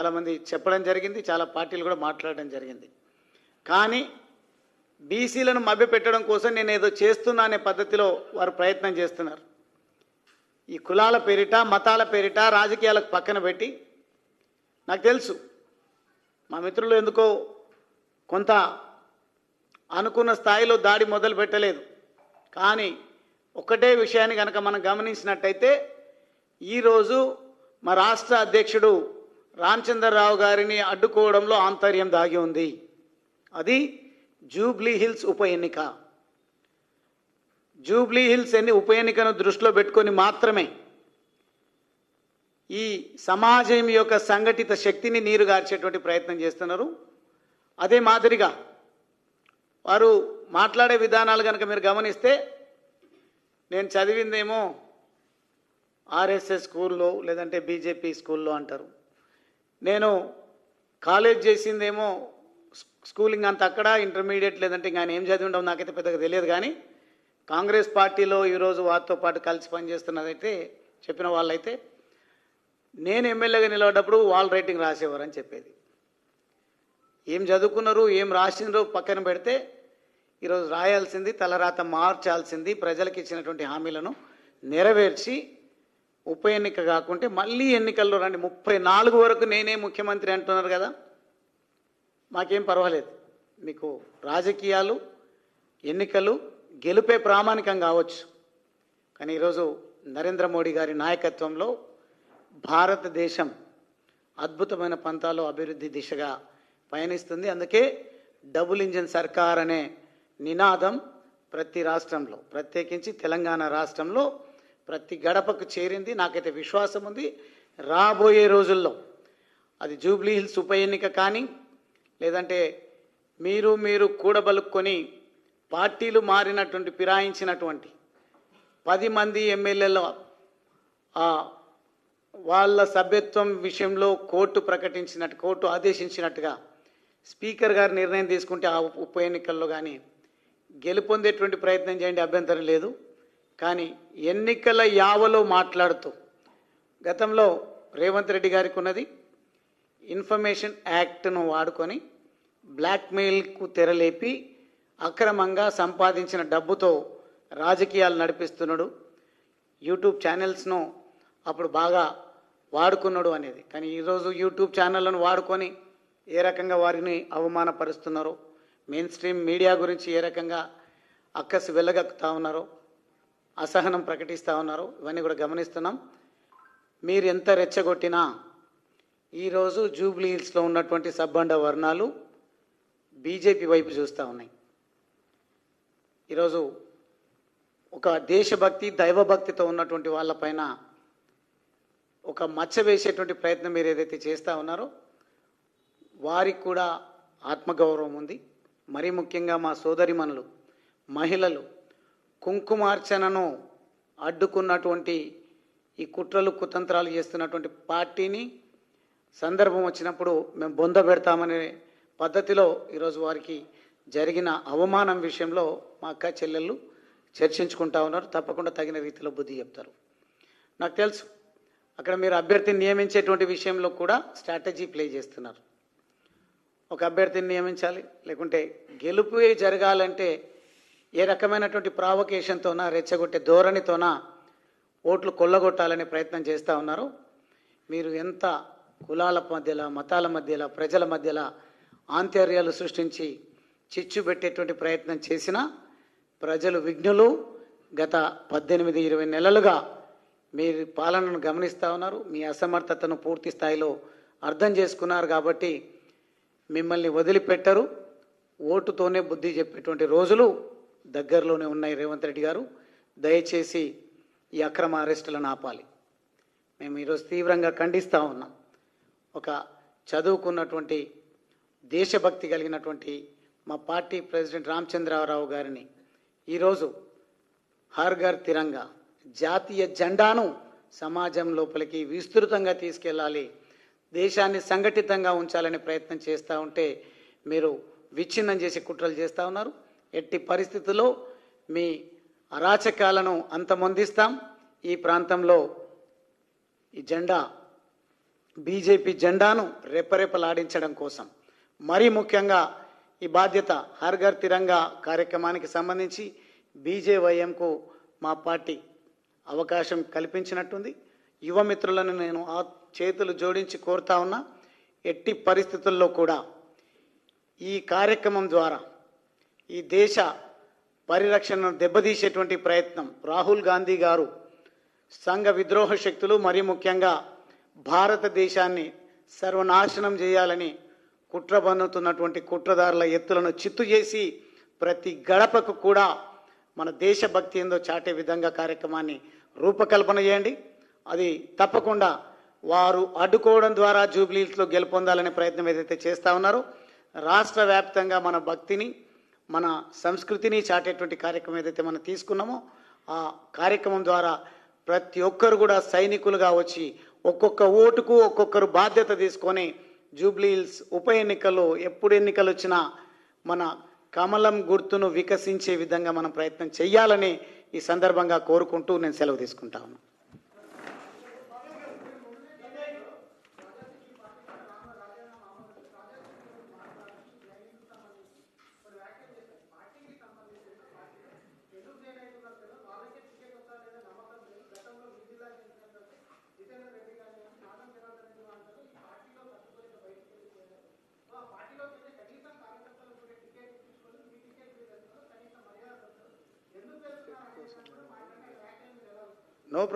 చాలామంది చెప్పడం జరిగింది, చాలా పార్టీలు కూడా మాట్లాడడం జరిగింది. కానీ బీసీలను మభ్యపెట్టడం కోసం నేను ఏదో చేస్తున్నా అనే పద్ధతిలో వారు ప్రయత్నం చేస్తున్నారు. ఈ కులాల పేరిట, మతాల పేరిట, రాజకీయాలకు పక్కన పెట్టి, నాకు తెలుసు మా మిత్రులు ఎందుకో కొంత అనుకున్న స్థాయిలో దాడి మొదలు పెట్టలేదు. కానీ ఒకటే విషయాన్ని కనుక మనం గమనించినట్టయితే, ఈరోజు మా రాష్ట్ర అధ్యక్షుడు రామచంద్రరావు గారిని అడ్డుకోవడంలో ఆంతర్యం దాగి ఉంది. అది జూబ్లీ హిల్స్ ఉప ఎన్నిక. జూబ్లీ హిల్స్ ఉప ఎన్నికను దృష్టిలో పెట్టుకొని మాత్రమే ఈ సమాజం యొక్క సంఘటిత శక్తిని నీరుగార్చేటువంటి ప్రయత్నం చేస్తున్నారు. అదే మాదిరిగా వారు మాట్లాడే విధానాలు కనుక మీరు గమనిస్తే, నేను చదివిందేమో ఆర్ఎస్ఎస్ స్కూల్లో లేదంటే బీజేపీ స్కూల్లో అంటారు, నేను కాలేజ్ చేసిందేమో స్కూలింగ్ అంత అక్కడ, ఇంటర్మీడియట్ లేదంటే ఇంకా ఆయన ఏం చదివి ఉండవు నాకైతే పెద్దగా తెలియదు. కానీ కాంగ్రెస్ పార్టీలో ఈరోజు వారితో పాటు కలిసి పనిచేస్తున్నదైతే చెప్పిన వాళ్ళైతే, నేను ఎమ్మెల్యేగా నిలబడ్డప్పుడు వాల్ రైటింగ్ రాసేవారు అని చెప్పేది. ఏం చదువుకున్నారు, ఏం రాసినారో పక్కన పెడితే, ఈరోజు రాయాల్సింది, తలరాత మార్చాల్సింది, ప్రజలకు ఇచ్చినటువంటి హామీలను నెరవేర్చి ఉప ఎన్నిక కాకుంటే మళ్ళీ ఎన్నికల్లో రండి, 34 వరకు నేనే ముఖ్యమంత్రి అంటున్నారు కదా, మాకేం పర్వాలేదు. మీకు రాజకీయాలు, ఎన్నికలు గెలుపే ప్రామాణికం కావచ్చు. కానీ ఈరోజు నరేంద్ర మోడీ గారి నాయకత్వంలో భారతదేశం అద్భుతమైన పంతాలో అభివృద్ధి దిశగా పయనిస్తుంది. అందుకే డబుల్ ఇంజిన్ సర్కార్ అనే నినాదం ప్రతి రాష్ట్రంలో, ప్రత్యేకించి తెలంగాణ రాష్ట్రంలో ప్రతి గడపకు చేరింది. నాకైతే విశ్వాసం ఉంది, రాబోయే రోజుల్లో అది జూబ్లీ హిల్స్ ఉప ఎన్నిక కానీ, లేదంటే మీరు కూడబలుక్కొని పార్టీలు మారినటువంటి, ఫిరాయించినటువంటి 10 మంది ఎమ్మెల్యేల వాళ్ళ సభ్యత్వం విషయంలో కోర్టు ఆదేశించినట్టుగా స్పీకర్ గారు నిర్ణయం తీసుకుంటే ఆ ఉప ఎన్నికల్లో కానీ గెలుపొందేటువంటి ప్రయత్నం చేయండి, అభ్యంతరం లేదు. కానీ ఎన్నికల యావలో మాట్లాడుతూ, గతంలో రేవంత్ రెడ్డి గారికి ఉన్నది ఇన్ఫర్మేషన్ యాక్ట్ను వాడుకొని బ్లాక్మెయిల్కు తెరలేపి అక్రమంగా సంపాదించిన డబ్బుతో రాజకీయాలు నడిపిస్తున్నాడు, యూట్యూబ్ ఛానల్స్ను అప్పుడు బాగా వాడుకున్నాడు అనేది. కానీ ఈరోజు యూట్యూబ్ ఛానళ్లను వాడుకొని ఏ రకంగా వారిని అవమానపరుస్తున్నారో, మెయిన్ స్ట్రీమ్ మీడియా గురించి ఏ రకంగా అక్కసు వెళ్ళగక్కుతా ఉన్నారో, అసహనం ప్రకటిస్తూ ఉన్నారు, ఇవన్నీ కూడా గమనిస్తున్నాం. మీరు ఎంత రెచ్చగొట్టినా ఈరోజు జూబ్లీ హిల్స్లో ఉన్నటువంటి సబ్బండ వర్ణాలు బీజేపీ వైపు చూస్తూ ఉన్నాయి. ఈరోజు ఒక దేశభక్తి, దైవభక్తితో ఉన్నటువంటి వాళ్ళపైన ఒక మచ్చ వేసేటువంటి ప్రయత్నం మీరు ఏదైతే చేస్తూ ఉన్నారో, వారికి కూడా ఆత్మగౌరవం ఉంది. మరీ ముఖ్యంగా మా సోదరిమణులు, మహిళలు కుంకుమార్చనను అడ్డుకున్నటువంటి, ఈ కుట్రలు కుతంత్రాలు చేస్తున్నటువంటి పార్టీని సందర్భం వచ్చినప్పుడు మేము బొంద పెడతామనే పద్ధతిలో ఈరోజు వారికి జరిగిన అవమానం విషయంలో మా అక్క చెల్లెళ్ళు చర్చించుకుంటా ఉన్నారు. తప్పకుండా తగిన రీతిలో బుద్ధి చెప్తారు. నాకు తెలుసు అక్కడ మీరు అభ్యర్థిని నియమించేటువంటి విషయంలో కూడా స్ట్రాటజీ ప్లే చేస్తున్నారు. ఒక అభ్యర్థిని నియమించాలి, లేకుంటే గెలుపు జరగాలంటే ఏ రకమైనటువంటి ప్రావొకేషన్తోనా, రెచ్చగొట్టే ధోరణితోనా ఓట్లు కొల్లగొట్టాలనే ప్రయత్నం చేస్తూ ఉన్నారు. మీరు ఎంత కులాల మధ్యలో, మతాల మధ్యలో, ప్రజల మధ్యలో ఆంతర్యాలు సృష్టించి చిచ్చు పెట్టేటువంటి ప్రయత్నం చేసినా ప్రజలు విఘ్నులు. గత 18-20 నెలలుగా మీరు పాలనను గమనిస్తూ ఉన్నారు, మీ అసమర్థతను పూర్తి స్థాయిలో అర్థం చేసుకున్నారు. కాబట్టి మిమ్మల్ని వదిలిపెట్టరు. ఓటుతోనే బుద్ధి చెప్పేటువంటి రోజులు దగ్గరలోనే ఉన్నాయి. రేవంత్ రెడ్డి గారు దయచేసి ఈ అక్రమ అరెస్టులను ఆపాలి. మేము ఈరోజు తీవ్రంగా ఖండిస్తూ ఉన్నాం. ఒక చదువుకున్నటువంటి, దేశభక్తి కలిగినటువంటి మా పార్టీ ప్రెసిడెంట్ రామచంద్రరావు గారిని ఈరోజు హర్ ఘర్ తిరంగా, జాతీయ జెండాను సమాజం లోపలికి విస్తృతంగా తీసుకెళ్ళాలి, దేశాన్ని సంఘటితంగా ఉంచాలనే ప్రయత్నం చేస్తూ ఉంటే మీరు విచ్ఛిన్నం చేసి కుట్రలు చేస్తూ ఉన్నారు. ఎట్టి పరిస్థితుల్లో మీ అరాచకాలను అంతమొందిస్తాం. ఈ ప్రాంతంలో ఈ జెండా బీజేపీ జెండాను రెపరెపలాడించడం కోసం, మరీ ముఖ్యంగా ఈ బాధ్యత హర్ ఘర్ తిరంగా కార్యక్రమానికి సంబంధించి బీజేవైఎంకు మా పార్టీ అవకాశం కల్పించినట్టుంది. యువ మిత్రులను నేను ఆ చేతులు జోడించి కోరుతా ఉన్నా, ఎట్టి పరిస్థితుల్లో కూడా ఈ కార్యక్రమం ద్వారా ఈ దేశ పరిరక్షణను దెబ్బతీసేటువంటి ప్రయత్నం రాహుల్ గాంధీ గారు సంఘ విద్రోహ శక్తులు మరీ ముఖ్యంగా భారతదేశాన్ని సర్వనాశనం చేయాలని కుట్ర పన్నుతున్నటువంటి కుట్రదారుల ఎత్తులను చిత్తు చేసి ప్రతి గడపకు కూడా మన దేశభక్తి ఏందో చాటే విధంగా కార్యక్రమాన్ని రూపకల్పన చేయండి. అది తప్పకుండా వారు అడ్డుకోవడం ద్వారా జూబ్లీహిల్స్లో గెలుపొందాలనే ప్రయత్నం ఏదైతే చేస్తూ ఉన్నారో, రాష్ట్ర వ్యాప్తంగా మన భక్తిని మన సంస్కృతిని చాటేటువంటి కార్యక్రమం ఏదైతే మనం తీసుకున్నామో ఆ కార్యక్రమం ద్వారా ప్రతి ఒక్కరు కూడా సైనికులుగా వచ్చి ఒక్కొక్క ఓటుకు ఒక్కొక్కరు బాధ్యత తీసుకొని జూబ్లీహిల్స్ ఉప ఎన్నికల్లో ఎప్పుడు ఎన్నికలు వచ్చినా మన కమలం గుర్తును వికసించే విధంగా మనం ప్రయత్నం చేయాలని ఈ సందర్భంగా కోరుకుంటూ నేను సెలవు తీసుకుంటా ఉన్నాను. No problem.